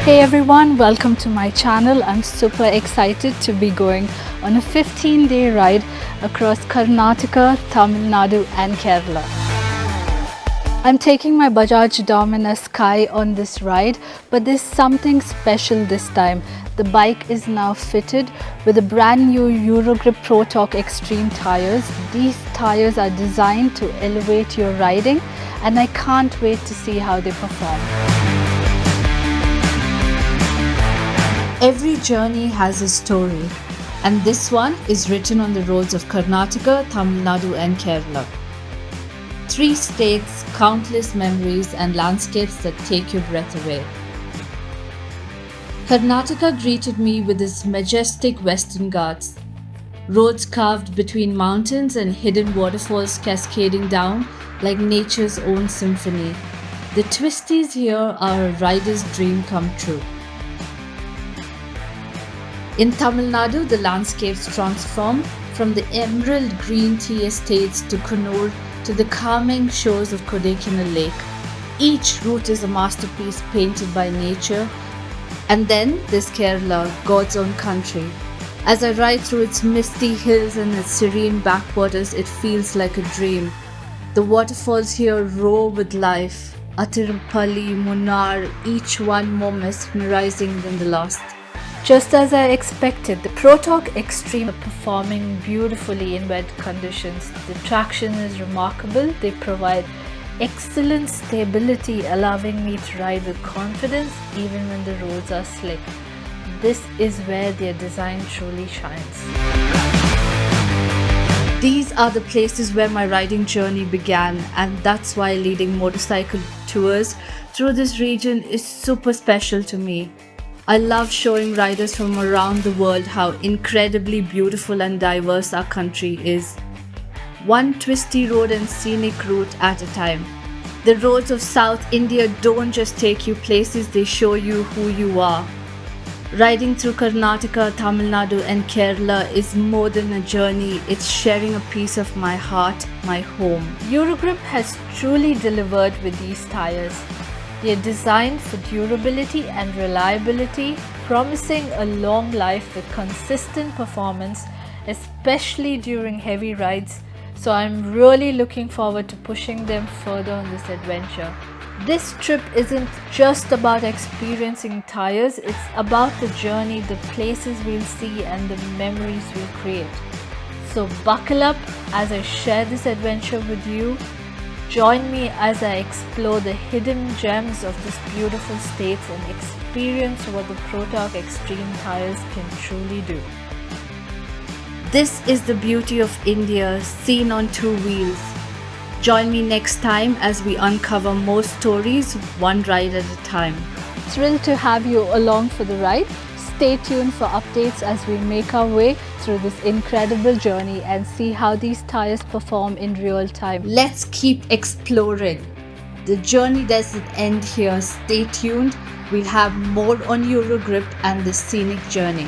Hey everyone, welcome to my channel. I'm super excited to be going on a 15-day ride across Karnataka, Tamil Nadu and Kerala. I'm taking my Bajaj Dominar Sky on this ride, but there's something special this time. The bike is now fitted with a brand new Eurogrip Pro Torque Extreme tires. These tires are designed to elevate your riding, and I can't wait to see how they perform. Every journey has a story, and this one is written on the roads of Karnataka, Tamil Nadu and Kerala. 3 states, countless memories and landscapes that take your breath away. Karnataka greeted me with its majestic Western Ghats, roads carved between mountains and hidden waterfalls cascading down like nature's own symphony. The twisties here are a rider's dream come true. In Tamil Nadu, the landscapes transform from the emerald green tea estates to Kannur to the calming shores of Kodaikanal Lake. Each route is a masterpiece painted by nature. And then there's Kerala, God's own country. As I ride through its misty hills and its serene backwaters, it feels like a dream. The waterfalls here roar with life. Atirampalli, Munnar, each one more mesmerizing than the last. Just as I expected, the Pro Torque Extreme are performing beautifully in wet conditions. The traction is remarkable. They provide excellent stability, allowing me to ride with confidence even when the roads are slick. This is where their design truly shines. These are the places where my riding journey began, and that's why leading motorcycle tours through this region is super special to me. I love showing riders from around the world how incredibly beautiful and diverse our country is. One twisty road and scenic route at a time. The roads of South India don't just take you places, they show you who you are. Riding through Karnataka, Tamil Nadu and Kerala is more than a journey, it's sharing a piece of my heart, my home. Eurogrip has truly delivered with these tires. They are designed for durability and reliability, promising a long life with consistent performance, especially during heavy rides. So I'm really looking forward to pushing them further on this adventure. This trip isn't just about experiencing tires, it's about the journey, the places we'll see and the memories we'll create. So buckle up as I share this adventure with you. Join me as I explore the hidden gems of this beautiful state and experience what the Pro Torque Extreme tires can truly do. This is the beauty of India seen on 2 wheels. Join me next time as we uncover more stories, one ride at a time. Thrilled to have you along for the ride. Stay tuned for updates as we make our way through this incredible journey and see how these tires perform in real time. Let's keep exploring. The journey doesn't end here. Stay tuned. We'll have more on Eurogrip and the scenic journey.